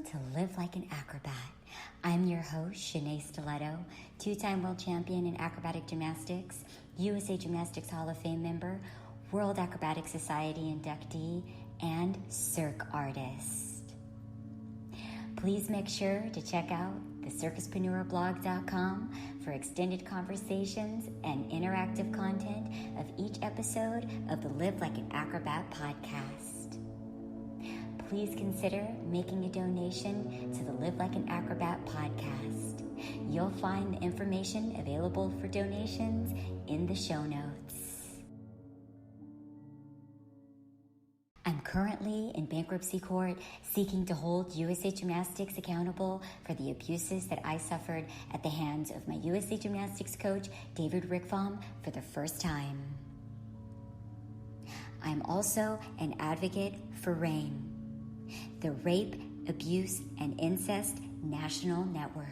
to Live Like an Acrobat. I'm your host, Shenea Stiletto, two-time world champion in acrobatic gymnastics, USA Gymnastics Hall of Fame member, World Acrobatic Society inductee, and Cirque artist. Please make sure to check out the circuspreneurblog.com for extended conversations and interactive content of each episode of the Live Like an Acrobat podcast. Please consider making a donation to the Live Like an Acrobat podcast. You'll find the information available for donations in the show notes. I'm currently in bankruptcy court seeking to hold USA Gymnastics accountable for the abuses that I suffered at the hands of my USA Gymnastics coach, David Rickbaum, for the first time. I'm also an advocate for RAIN, the Rape, Abuse, and Incest National Network.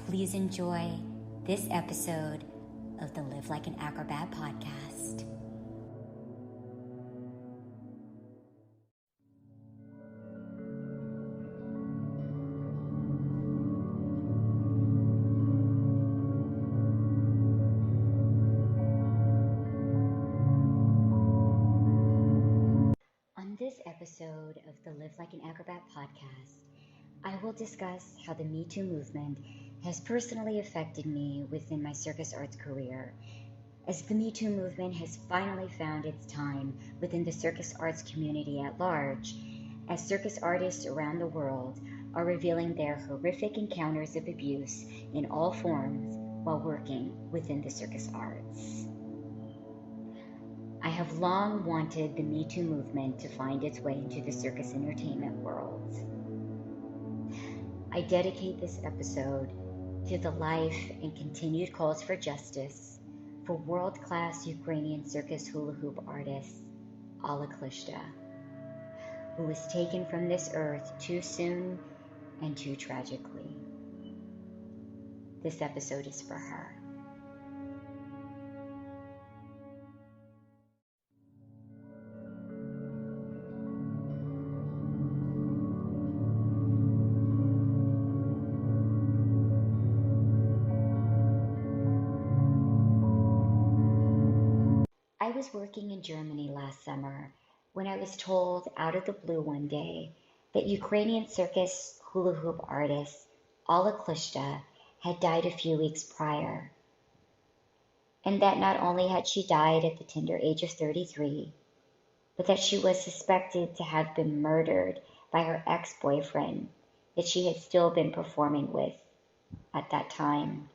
Please enjoy this episode of the Live Like an Acrobat podcast. This episode of the Live Like an Acrobat podcast, I will discuss how the Metoo movement has personally affected me within my circus arts career, as the Metoo movement has finally found its time within the circus arts community at large, as circus artists around the world are revealing their horrific encounters of abuse in all forms while working within the circus arts. I have long wanted the Metoo movement to find its way into the circus entertainment world. I dedicate this episode to the life and continued calls for justice for world-class Ukrainian circus hula hoop artist Alla Klyshta, who was taken from this earth too soon and too tragically. This episode is for her. I was working in Germany last summer when I was told out of the blue one day that Ukrainian circus hula hoop artist Alla Klyshta had died a few weeks prior, and that not only had she died at the tender age of 33, but that she was suspected to have been murdered by her ex-boyfriend that she had still been performing with at that time.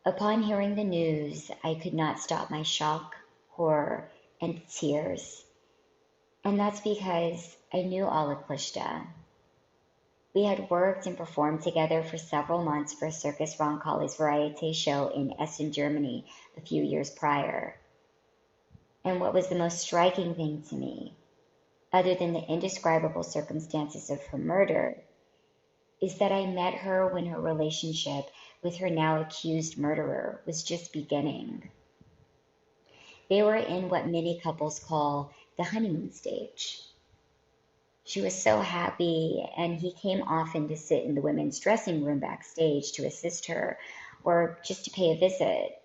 Upon hearing the news, I could not stop my shock, horror, and tears. And that's because I knew Alla Klyshta. We had worked and performed together for several months for Circus Roncalli's variety show in Essen, Germany, a few years prior. And what was the most striking thing to me, other than the indescribable circumstances of her murder, is that I met her when her relationship with her now accused murderer was just beginning. They were in what many couples call the honeymoon stage. She was so happy, and he came often to sit in the women's dressing room backstage to assist her or just to pay a visit.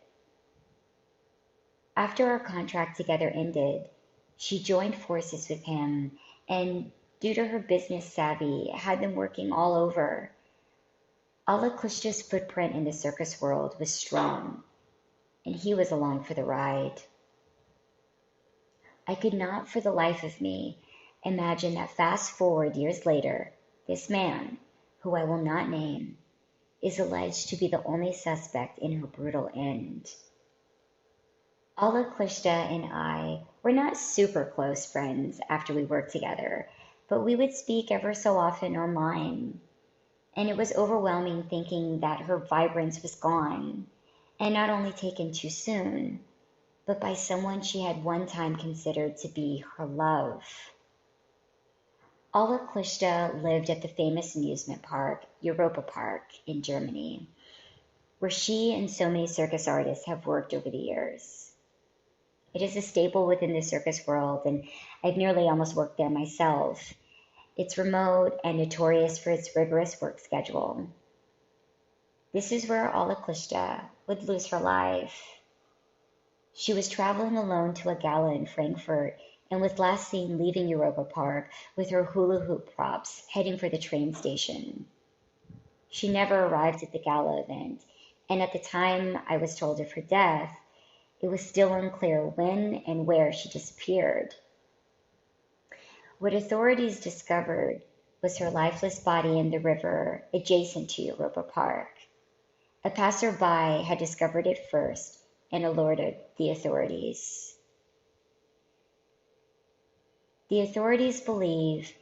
After our contract together ended, she joined forces with him and, due to her business savvy, had them working all over. Alla Klyshta's footprint in the circus world was strong, and he was along for the ride. I could not for the life of me imagine that fast forward years later, this man, who I will not name, is alleged to be the only suspect in her brutal end. Alla Klyshta and I were not super close friends after we worked together, but we would speak ever so often online. And it was overwhelming thinking that her vibrance was gone, and not only taken too soon, but by someone she had one time considered to be her love. Alla Klyshta lived at the famous amusement park, Europa Park, in Germany, where she and so many circus artists have worked over the years. It is a staple within the circus world, and I've nearly almost worked there myself. It's remote and notorious for its rigorous work schedule. This is where Alla Klyshta would lose her life. She was traveling alone to a gala in Frankfurt and was last seen leaving Europa Park with her hula hoop props, heading for the train station. She never arrived at the gala event, and at the time I was told of her death, it was still unclear when and where she disappeared. What authorities discovered was her lifeless body in the river adjacent to Europa Park. A passerby had discovered it first and alerted the authorities. The authorities believe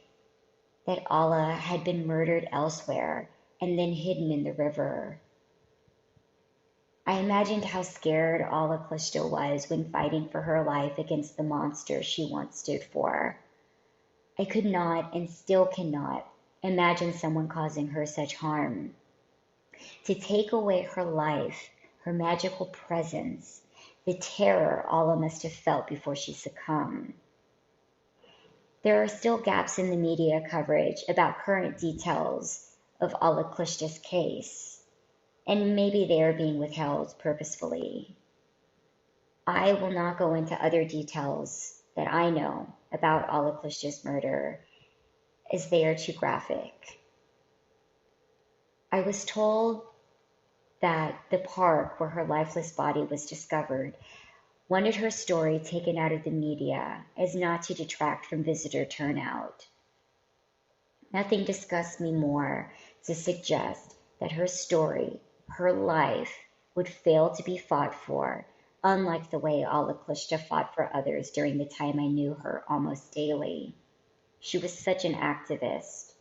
that Alla had been murdered elsewhere and then hidden in the river. I imagined how scared Alla Klyshta was when fighting for her life against the monster she once stood for. I could not and still cannot imagine someone causing her such harm. To take away her life, her magical presence, the terror Alla must have felt before she succumbed. There are still gaps in the media coverage about current details of Alla Klyshta's case, and maybe they are being withheld purposefully. I will not go into other details that I know about Alla Klyshta's murder, as they are too graphic. I was told that the park where her lifeless body was discovered wanted her story taken out of the media as not to detract from visitor turnout. Nothing disgusts me more to suggest that her story, her life, would fail to be fought for, unlike the way Alla Klyshta fought for others during the time I knew her almost daily. She was such an activist.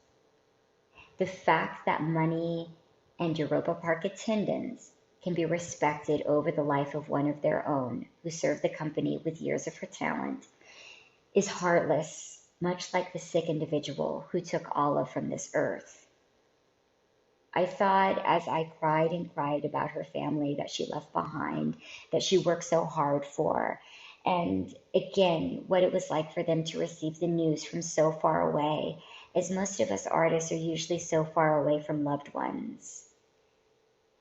The fact that money and Europa Park attendance can be respected over the life of one of their own who served the company with years of her talent is heartless, much like the sick individual who took Alla from this earth. I thought as I cried and cried about her family that she left behind, that she worked so hard for, and again, what it was like for them to receive the news from so far away, as most of us artists are usually so far away from loved ones.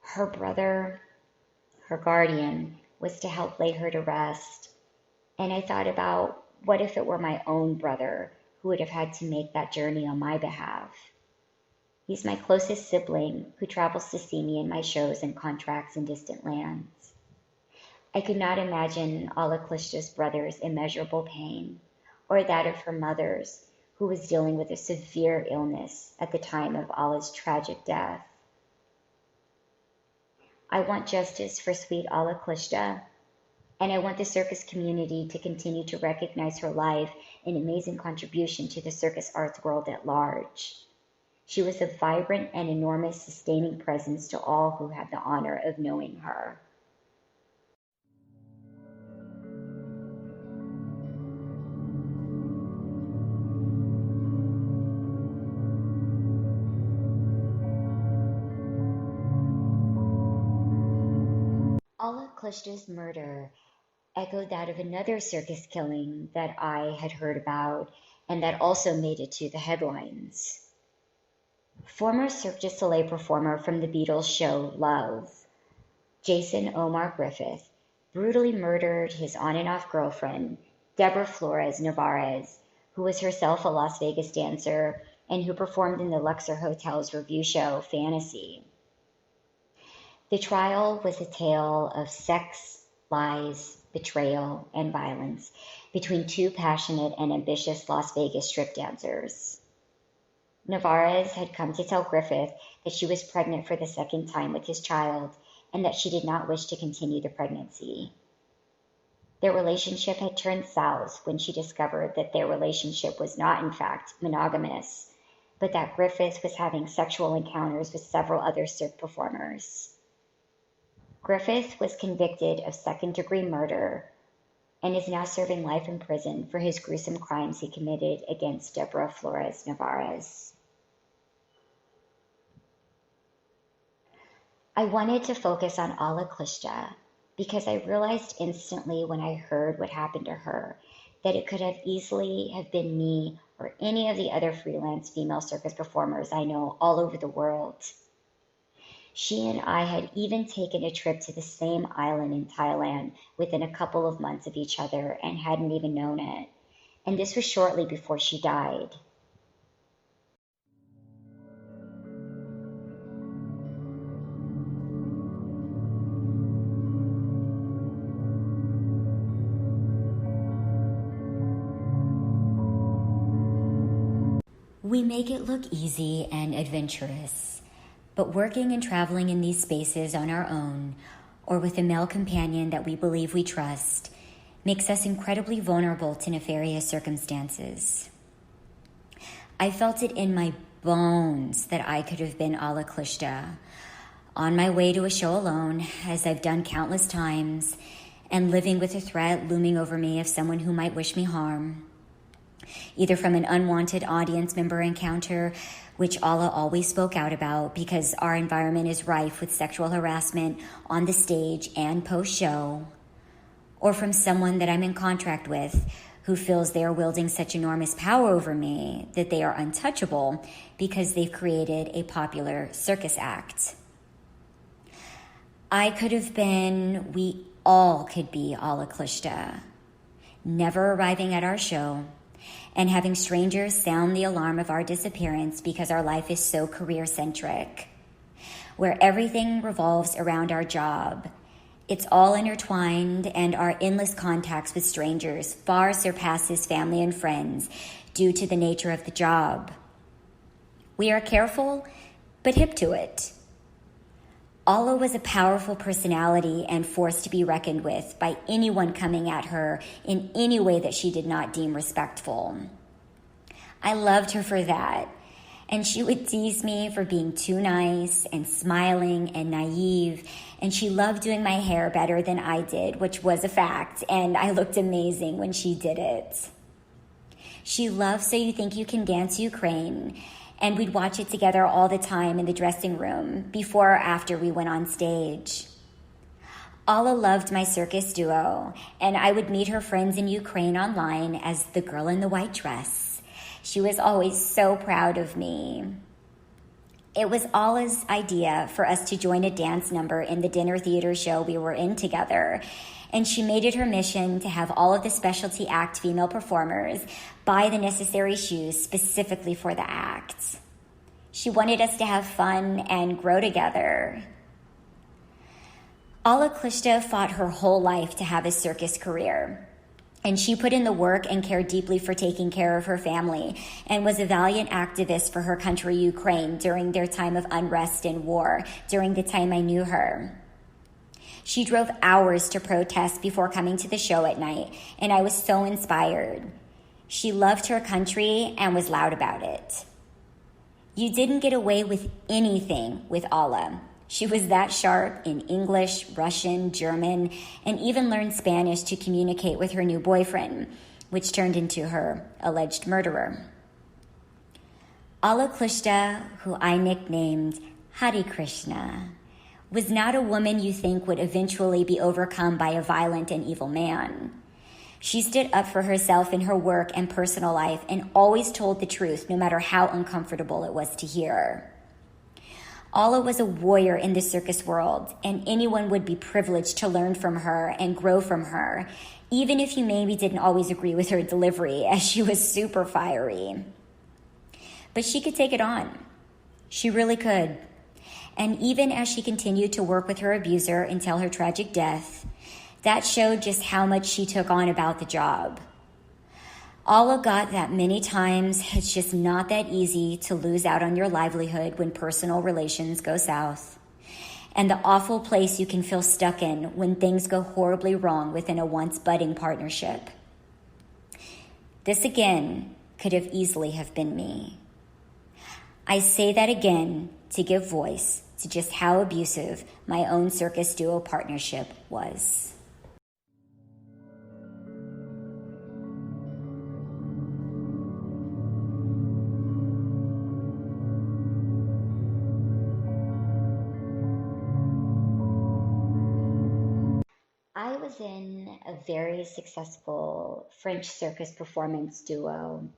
Her brother, her guardian, was to help lay her to rest, and I thought about what if it were my own brother who would have had to make that journey on my behalf. He's my closest sibling who travels to see me in my shows and contracts in distant lands. I could not imagine Alla Klyshta's brother's immeasurable pain, or that of her mother's, who was dealing with a severe illness at the time of Alla's tragic death. I want justice for sweet Alla Klyshta, and I want the circus community to continue to recognize her life and amazing contribution to the circus arts world at large. She was a vibrant and enormous sustaining presence to all who had the honor of knowing her. Alla Klyshta's murder echoed that of another circus killing that I had heard about and that also made it to the headlines. Former Cirque du Soleil performer from the Beatles show Love, Jason Omar Griffith, brutally murdered his on and off girlfriend, Deborah Flores Narvaez, who was herself a Las Vegas dancer and who performed in the Luxor Hotel's revue show Fantasy. The trial was a tale of sex, lies, betrayal, and violence between two passionate and ambitious Las Vegas strip dancers. Narvaez had come to tell Griffith that she was pregnant for the second time with his child and that she did not wish to continue the pregnancy. Their relationship had turned south when she discovered that their relationship was not, in fact, monogamous, but that Griffith was having sexual encounters with several other Cirque performers. Griffith was convicted of second-degree murder and is now serving life in prison for his gruesome crimes he committed against Deborah Flores Narvaez. I wanted to focus on Alla Klyshta because I realized instantly when I heard what happened to her that it could have easily have been me or any of the other freelance female circus performers I know all over the world. She and I had even taken a trip to the same island in Thailand within a couple of months of each other and hadn't even known it. And this was shortly before she died. We make it look easy and adventurous, but working and traveling in these spaces on our own, or with a male companion that we believe we trust, makes us incredibly vulnerable to nefarious circumstances. I felt it in my bones that I could have been Alla Klyshta, on my way to a show alone, as I've done countless times, and living with a threat looming over me of someone who might wish me harm, either from an unwanted audience member encounter, which Alla always spoke out about because our environment is rife with sexual harassment on the stage and post-show, or from someone that I'm in contract with who feels they are wielding such enormous power over me that they are untouchable because they've created a popular circus act. I could have been, we all could be Alla Klyshta, never arriving at our show, and having strangers sound the alarm of our disappearance because our life is so career-centric, where everything revolves around our job. It's all intertwined, and our endless contacts with strangers far surpasses family and friends due to the nature of the job. We are careful, but hip to it. Alla was a powerful personality and force to be reckoned with by anyone coming at her in any way that she did not deem respectful. I loved her for that, and she would tease me for being too nice and smiling and naive, and she loved doing my hair better than I did, which was a fact, and I looked amazing when she did it. She loved So You Think You Can Dance Ukraine, and we'd watch it together all the time in the dressing room, before or after we went on stage. Alla loved my circus duo, and I would meet her friends in Ukraine online as the girl in the white dress. She was always so proud of me. It was Alla's idea for us to join a dance number in the dinner theater show we were in together, and she made it her mission to have all of the specialty act female performers buy the necessary shoes specifically for the act. She wanted us to have fun and grow together. Alla Klyshta fought her whole life to have a circus career, and she put in the work and cared deeply for taking care of her family and was a valiant activist for her country, Ukraine, during their time of unrest and war, during the time I knew her. She drove hours to protest before coming to the show at night, and I was so inspired. She loved her country and was loud about it. You didn't get away with anything with Alla. She was that sharp in English, Russian, German, and even learned Spanish to communicate with her new boyfriend, which turned into her alleged murderer. Alla Klyshta, who I nicknamed Hare Krishna, was not a woman you think would eventually be overcome by a violent and evil man. She stood up for herself in her work and personal life and always told the truth, no matter how uncomfortable it was to hear. Alla was a warrior in the circus world, and anyone would be privileged to learn from her and grow from her, even if you maybe didn't always agree with her delivery, as she was super fiery. But she could take it on. She really could. And even as she continued to work with her abuser until her tragic death, that showed just how much she took on about the job. Alla got that many times. It's just not that easy to lose out on your livelihood when personal relations go south, and the awful place you can feel stuck in when things go horribly wrong within a once budding partnership. This again could have easily have been me. I say that again to give voice to just how abusive my own circus duo partnership was. was in a very successful French circus performance duo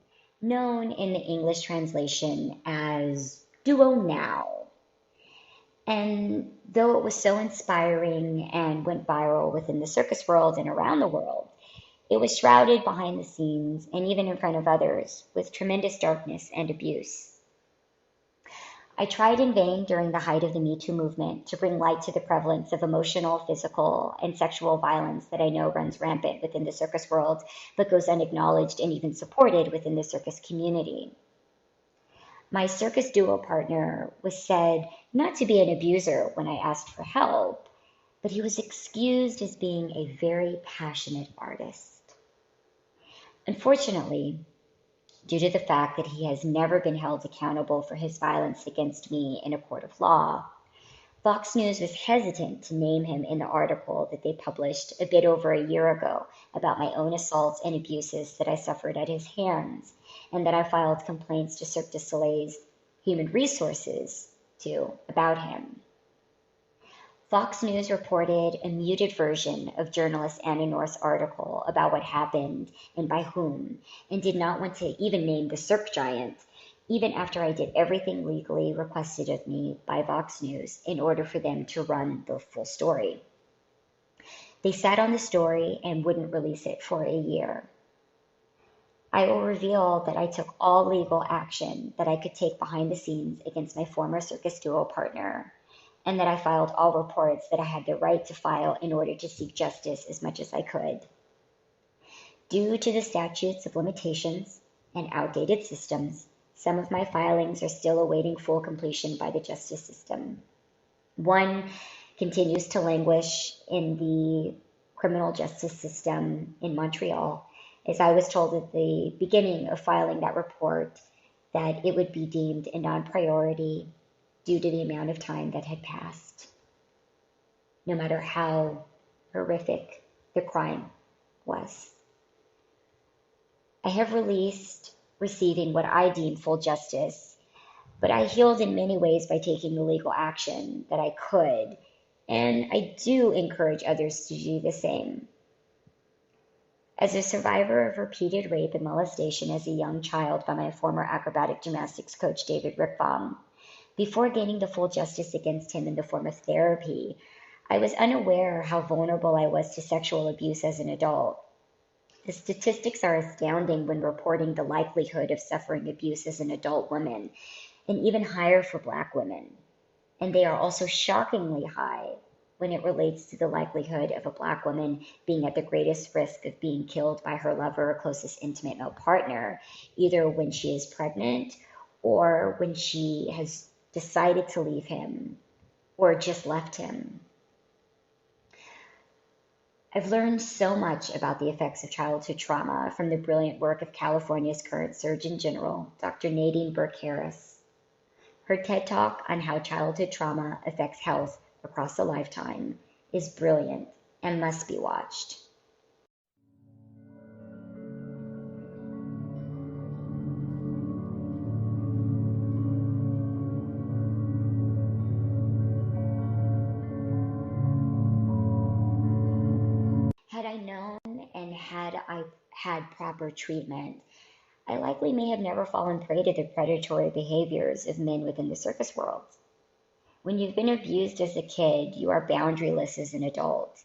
known in the English translation as Duo Now. And though it was so inspiring and went viral within the circus world and around the world, it was shrouded behind the scenes and even in front of others with tremendous darkness and abuse. I tried in vain during the height of the Metoo movement to bring light to the prevalence of emotional, physical, and sexual violence that I know runs rampant within the circus world, but goes unacknowledged and even supported within the circus community. My circus duo partner was said not to be an abuser when I asked for help, but he was excused as being a very passionate artist. Unfortunately, due to the fact that he has never been held accountable for his violence against me in a court of law, Fox News was hesitant to name him in the article that they published a bit over a year ago about my own assaults and abuses that I suffered at his hands, and that I filed complaints to Cirque du Soleil's Human Resources to about him. Fox News reported a muted version of journalist Anna North's article about what happened and by whom, and did not want to even name the Cirque giant, even after I did everything legally requested of me by Fox News in order for them to run the full story. They sat on the story and wouldn't release it for a year. I will reveal that I took all legal action that I could take behind the scenes against my former circus duo partner, and that I filed all reports that I had the right to file in order to seek justice as much as I could. Due to the statutes of limitations and outdated systems, some of my filings are still awaiting full completion by the justice system. One continues to languish in the criminal justice system in Montreal, as I was told at the beginning of filing that report that it would be deemed a non-priority due to the amount of time that had passed, no matter how horrific the crime was. I have receiving what I deem full justice, but I healed in many ways by taking the legal action that I could, and I do encourage others to do the same. As a survivor of repeated rape and molestation as a young child by my former acrobatic gymnastics coach, David Rickbaum, before gaining the full justice against him in the form of therapy, I was unaware how vulnerable I was to sexual abuse as an adult. The statistics are astounding when reporting the likelihood of suffering abuse as an adult woman, and even higher for Black women. And they are also shockingly high when it relates to the likelihood of a Black woman being at the greatest risk of being killed by her lover or closest intimate male partner, either when she is pregnant or when she has decided to leave him or just left him. I've learned so much about the effects of childhood trauma from the brilliant work of California's current Surgeon General, Dr. Nadine Burke-Harris. Her TED Talk on how childhood trauma affects health across a lifetime is brilliant and must be watched. Had I known and had I had proper treatment, I likely may have never fallen prey to the predatory behaviors of men within the circus world. When you've been abused as a kid, you are boundaryless as an adult.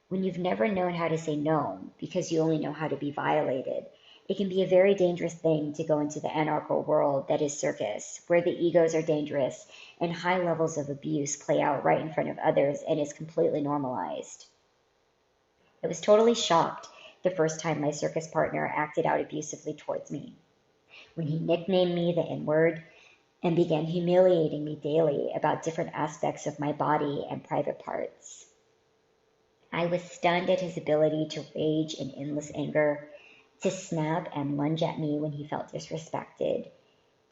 When you've never known how to say no because you only know how to be violated, it can be a very dangerous thing to go into the anarchical world that is circus, where the egos are dangerous and high levels of abuse play out right in front of others and is completely normalized. I was totally shocked the first time my circus partner acted out abusively towards me, when he nicknamed me the N-word and began humiliating me daily about different aspects of my body and private parts. I was stunned at his ability to rage in endless anger, to snap and lunge at me when he felt disrespected,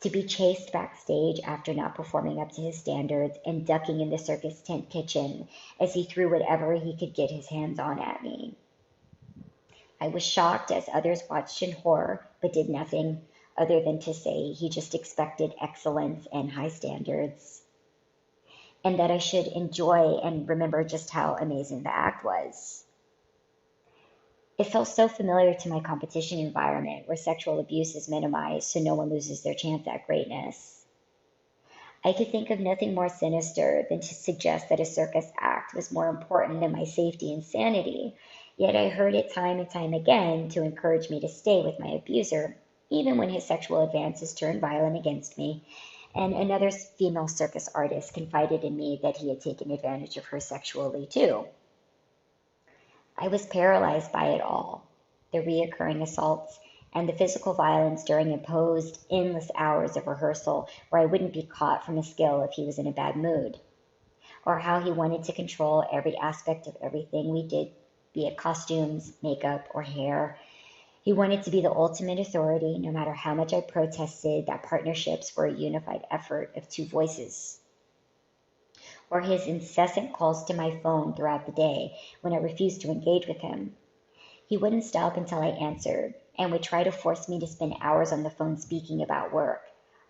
to be chased backstage after not performing up to his standards, and ducking in the circus tent kitchen as he threw whatever he could get his hands on at me. I was shocked as others watched in horror, but did nothing other than to say he just expected excellence and high standards, and that I should enjoy and remember just how amazing the act was. It felt so familiar to my competition environment where sexual abuse is minimized so no one loses their chance at greatness. I could think of nothing more sinister than to suggest that a circus act was more important than my safety and sanity, yet I heard it time and time again to encourage me to stay with my abuser, even when his sexual advances turned violent against me, and another female circus artist confided in me that he had taken advantage of her sexually too. I was paralyzed by it all, the reoccurring assaults and the physical violence during imposed endless hours of rehearsal where I wouldn't be caught from a skill if he was in a bad mood, or how he wanted to control every aspect of everything we did, be it costumes, makeup, or hair. He wanted to be the ultimate authority, no matter how much I protested that partnerships were a unified effort of two voices. Or his incessant calls to my phone throughout the day when I refused to engage with him. He wouldn't stop until I answered, and would try to force me to spend hours on the phone speaking about work,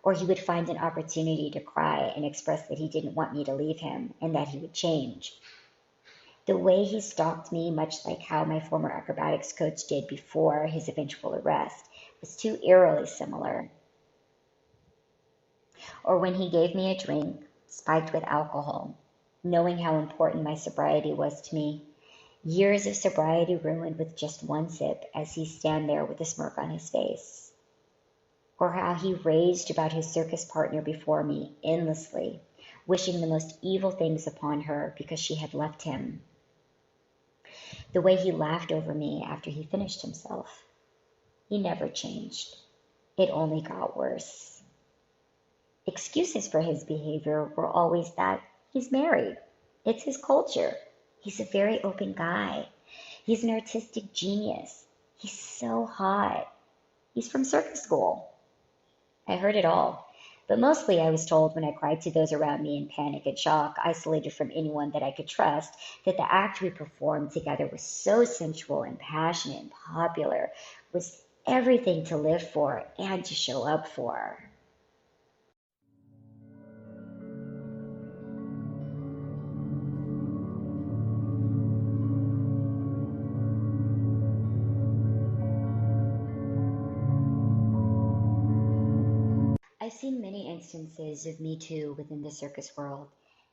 or he would find an opportunity to cry and express that he didn't want me to leave him and that he would change. The way he stalked me, much like how my former acrobatics coach did before his eventual arrest, was too eerily similar. Or when he gave me a drink spiked with alcohol, knowing how important my sobriety was to me. Years of sobriety ruined with just one sip as he stand there with a smirk on his face. Or how he raged about his circus partner before me endlessly, wishing the most evil things upon her because she had left him. The way he laughed over me after he finished himself. He never changed. It only got worse. Excuses for his behavior were always that he's married. It's his culture. He's a very open guy. He's an artistic genius. He's so hot. He's from circus school. I heard it all, but mostly I was told when I cried to those around me in panic and shock, isolated from anyone that I could trust, that the act we performed together was so sensual and passionate and popular, was everything to live for and to show up for. I've seen many instances of Me Too within the circus world,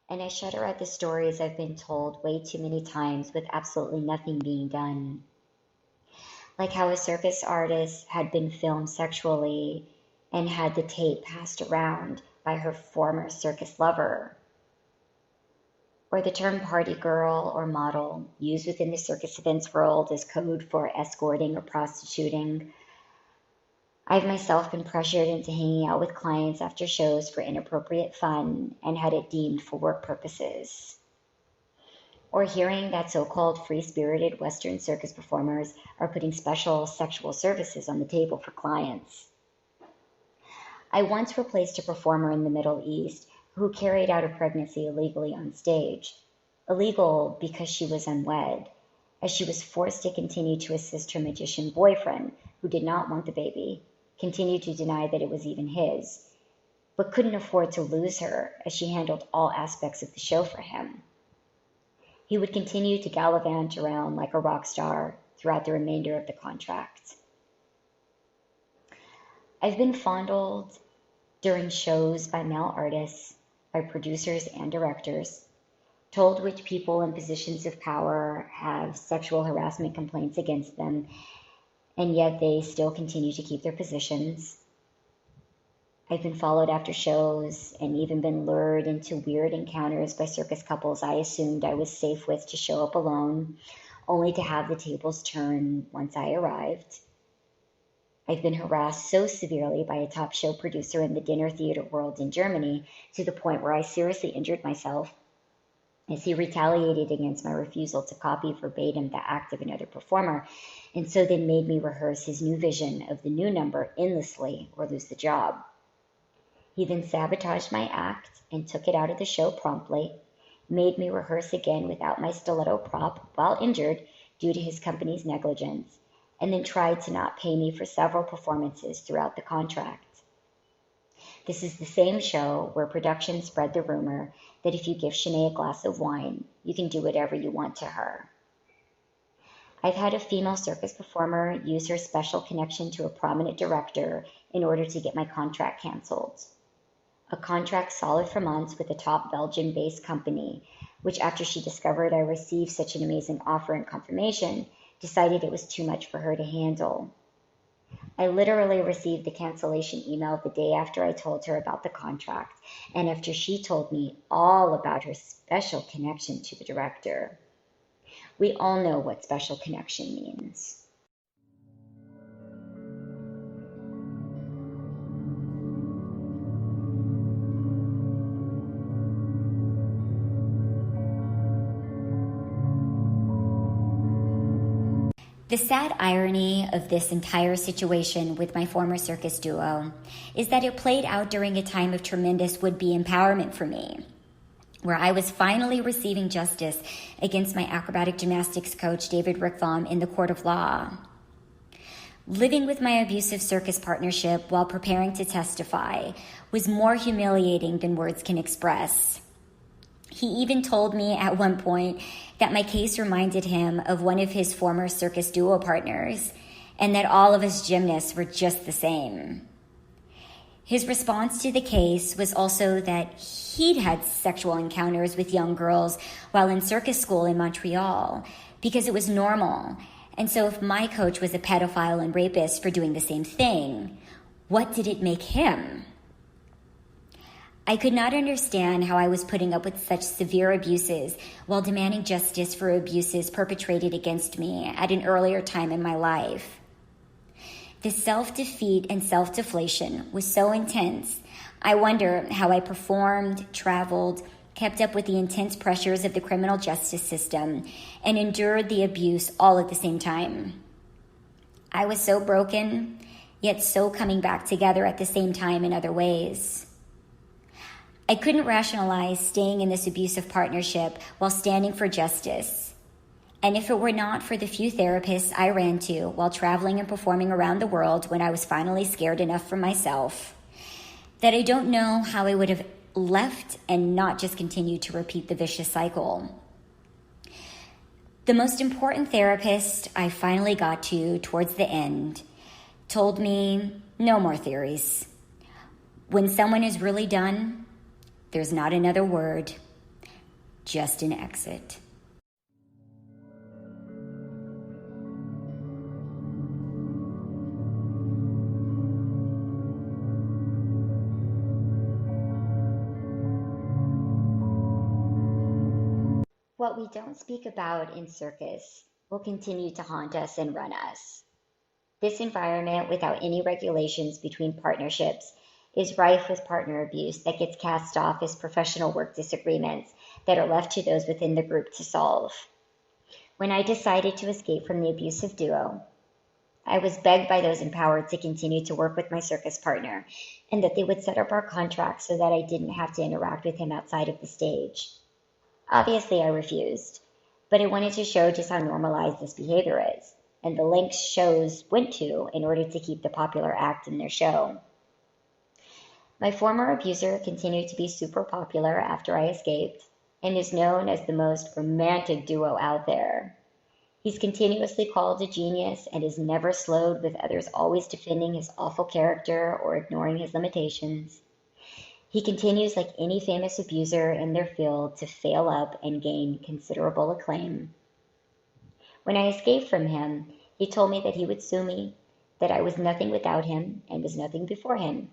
and I shudder at the stories I've been told way too many times with absolutely nothing being done. Like how a circus artist had been filmed sexually and had the tape passed around by her former circus lover. Or the term party girl or model, used within the circus events world as code for escorting or prostituting. I've myself been pressured into hanging out with clients after shows for inappropriate fun and had it deemed for work purposes. Or hearing that so-called free-spirited Western circus performers are putting special sexual services on the table for clients. I once replaced a performer in the Middle East who carried out a pregnancy illegally on stage. Illegal because she was unwed, as she was forced to continue to assist her magician boyfriend, who did not want the baby, continued to deny that it was even his, but couldn't afford to lose her as she handled all aspects of the show for him. He would continue to gallivant around like a rock star throughout the remainder of the contract. I've been fondled during shows by male artists, by producers and directors, told which people in positions of power have sexual harassment complaints against them, and yet they still continue to keep their positions. I've been followed after shows and even been lured into weird encounters by circus couples I assumed I was safe with to show up alone, only to have the tables turn once I arrived. I've been harassed so severely by a top show producer in the dinner theater world in Germany to the point where I seriously injured myself as he retaliated against my refusal to copy verbatim the act of another performer, and so then made me rehearse his new vision of the new number endlessly or lose the job. He then sabotaged my act and took it out of the show promptly, made me rehearse again without my stiletto prop while injured due to his company's negligence, and then tried to not pay me for several performances throughout the contract. This is the same show where production spread the rumor that if you give Shenea a glass of wine, you can do whatever you want to her. I've had a female circus performer use her special connection to a prominent director in order to get my contract canceled. A contract solid for months with a top Belgian-based company, which after she discovered I received such an amazing offer and confirmation, decided it was too much for her to handle. I literally received the cancellation email the day after I told her about the contract, and after she told me all about her special connection to the director. We all know what special connection means. The sad irony of this entire situation with my former circus duo is that it played out during a time of tremendous would-be empowerment for me, where I was finally receiving justice against my acrobatic gymnastics coach, David Rickbaum, in the court of law. Living with my abusive circus partnership while preparing to testify was more humiliating than words can express. He even told me at one point that my case reminded him of one of his former circus duo partners, and that all of us gymnasts were just the same. His response to the case was also that he'd had sexual encounters with young girls while in circus school in Montreal because it was normal. And so if my coach was a pedophile and rapist for doing the same thing, what did it make him? I could not understand how I was putting up with such severe abuses while demanding justice for abuses perpetrated against me at an earlier time in my life. The self-defeat and self-deflation was so intense, I wonder how I performed, traveled, kept up with the intense pressures of the criminal justice system, and endured the abuse all at the same time. I was so broken, yet so coming back together at the same time in other ways. I couldn't rationalize staying in this abusive partnership while standing for justice. And if it were not for the few therapists I ran to while traveling and performing around the world when I was finally scared enough for myself, that I don't know how I would have left and not just continued to repeat the vicious cycle. The most important therapist I finally got to towards the end told me no more theories. When someone is really done, there's not another word, just an exit. What we don't speak about in circus will continue to haunt us and run us. This environment, without any regulations between partnerships, is rife with partner abuse that gets cast off as professional work disagreements that are left to those within the group to solve. When I decided to escape from the abusive duo, I was begged by those empowered to continue to work with my circus partner and that they would set up our contract so that I didn't have to interact with him outside of the stage. Obviously, I refused, but I wanted to show just how normalized this behavior is, and the lengths shows went to in order to keep the popular act in their show. My former abuser continued to be super popular after I escaped, and is known as the most romantic duo out there. He's continuously called a genius and is never slowed, with others always defending his awful character or ignoring his limitations. He continues, like any famous abuser in their field, to fail up and gain considerable acclaim. When I escaped from him, he told me that he would sue me, that I was nothing without him and was nothing before him.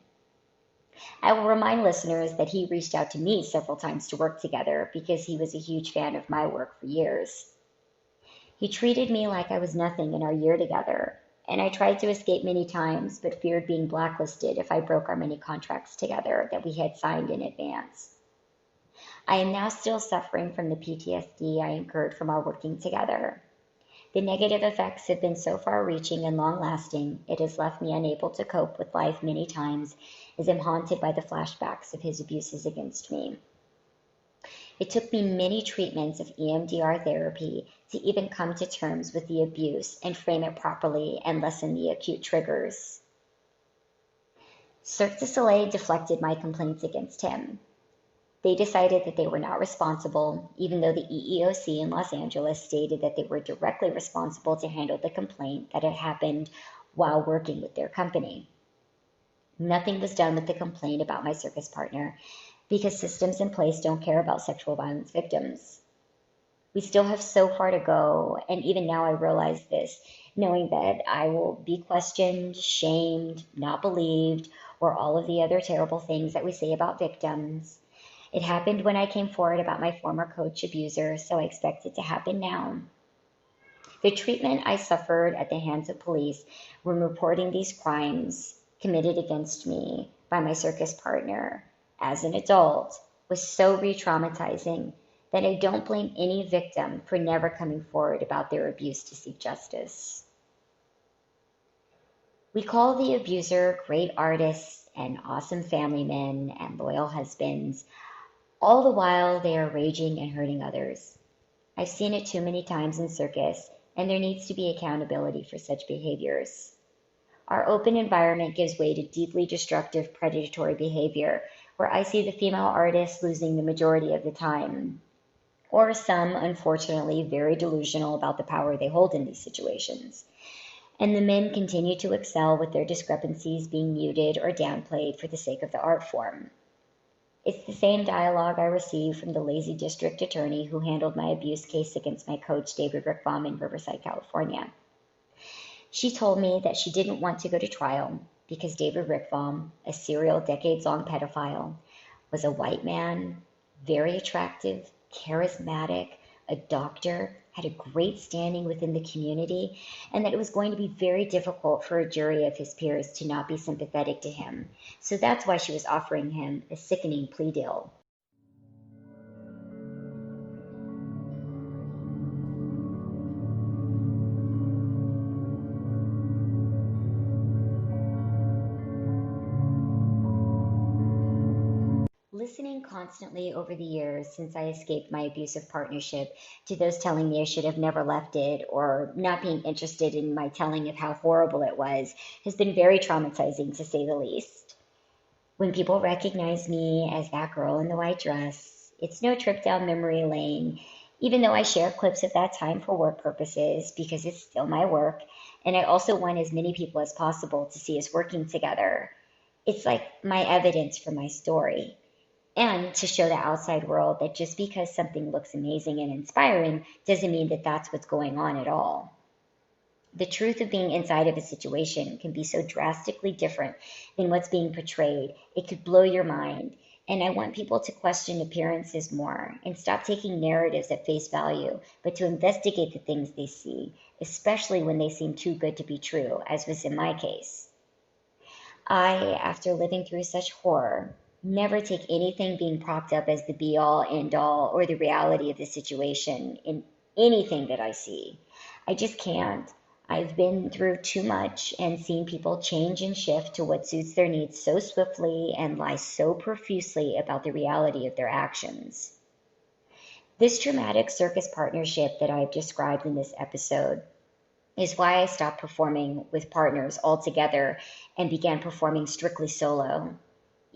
I will remind listeners that he reached out to me several times to work together because he was a huge fan of my work for years. He treated me like I was nothing in our year together, and I tried to escape many times, but feared being blacklisted if I broke our many contracts together that we had signed in advance. I am now still suffering from the PTSD I incurred from our working together. The negative effects have been so far-reaching and long-lasting, it has left me unable to cope with life many times, as I'm haunted by the flashbacks of his abuses against me. It took me many treatments of EMDR therapy to even come to terms with the abuse and frame it properly and lessen the acute triggers. Cirque du Soleil deflected my complaints against him. They decided that they were not responsible, even though the EEOC in Los Angeles stated that they were directly responsible to handle the complaint that had happened while working with their company. Nothing was done with the complaint about my circus partner because systems in place don't care about sexual violence victims. We still have so far to go, and even now I realize this, knowing that I will be questioned, shamed, not believed, or all of the other terrible things that we say about victims. It happened when I came forward about my former coach abuser, so I expect it to happen now. The treatment I suffered at the hands of police when reporting these crimes committed against me by my circus partner as an adult was so re-traumatizing that I don't blame any victim for never coming forward about their abuse to seek justice. We call the abuser great artists and awesome family men and loyal husbands, all the while they are raging and hurting others. I've seen it too many times in circus, and there needs to be accountability for such behaviors. Our open environment gives way to deeply destructive predatory behavior, where I see the female artists losing the majority of the time, or some, unfortunately, very delusional about the power they hold in these situations. And the men continue to excel with their discrepancies being muted or downplayed for the sake of the art form. It's the same dialogue I received from the lazy district attorney who handled my abuse case against my coach, David Rickbaum, in Riverside, California. She told me that she didn't want to go to trial because David Rickbaum, a serial decades-long pedophile, was a white man, very attractive, charismatic, a doctor, had a great standing within the community, and that it was going to be very difficult for a jury of his peers to not be sympathetic to him. So that's why she was offering him a sickening plea deal. Listening constantly over the years since I escaped my abusive partnership to those telling me I should have never left it or not being interested in my telling of how horrible it was has been very traumatizing to say the least. When people recognize me as that girl in the white dress, it's no trip down memory lane, even though I share clips of that time for work purposes because it's still my work, and I also want as many people as possible to see us working together. It's like my evidence for my story. And to show the outside world that just because something looks amazing and inspiring doesn't mean that that's what's going on at all. The truth of being inside of a situation can be so drastically different than what's being portrayed. It could blow your mind. And I want people to question appearances more and stop taking narratives at face value, but to investigate the things they see, especially when they seem too good to be true, as was in my case. I, after living through such horror, never take anything being propped up as the be-all, end-all, or the reality of the situation in anything that I see. I just can't. I've been through too much and seen people change and shift to what suits their needs so swiftly and lie so profusely about the reality of their actions. This dramatic circus partnership that I've described in this episode is why I stopped performing with partners altogether and began performing strictly solo.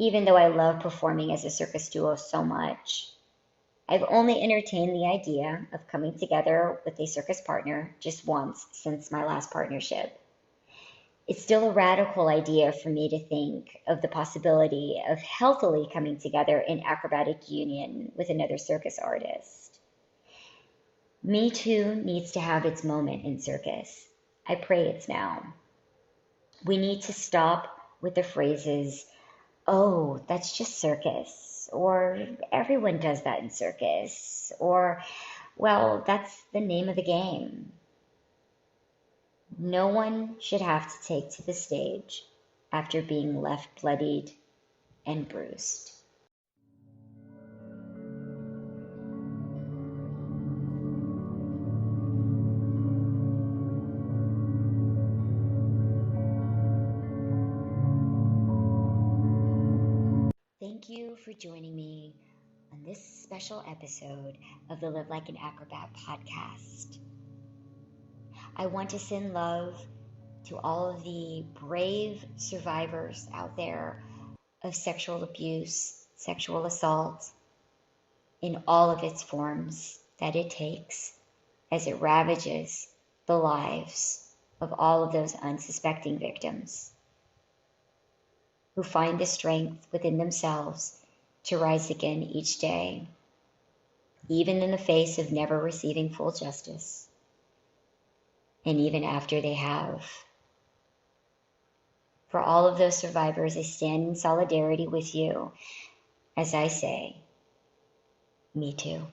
Even though I love performing as a circus duo so much. I've only entertained the idea of coming together with a circus partner just once since my last partnership. It's still a radical idea for me to think of the possibility of healthily coming together in acrobatic union with another circus artist. Metoo needs to have its moment in circus. I pray it's now. We need to stop with the phrases, "Oh, that's just circus," or "everyone does that in circus," or "well, that's the name of the game." No one should have to take to the stage after being left bloodied and bruised. Thank you for joining me on this special episode of the Live Like an Acrobat podcast. I want to send love to all of the brave survivors out there of sexual abuse, sexual assault, in all of its forms that it takes as it ravages the lives of all of those unsuspecting victims who find the strength within themselves to rise again each day, even in the face of never receiving full justice, and even after they have. For all of those survivors, I stand in solidarity with you as I say, me too.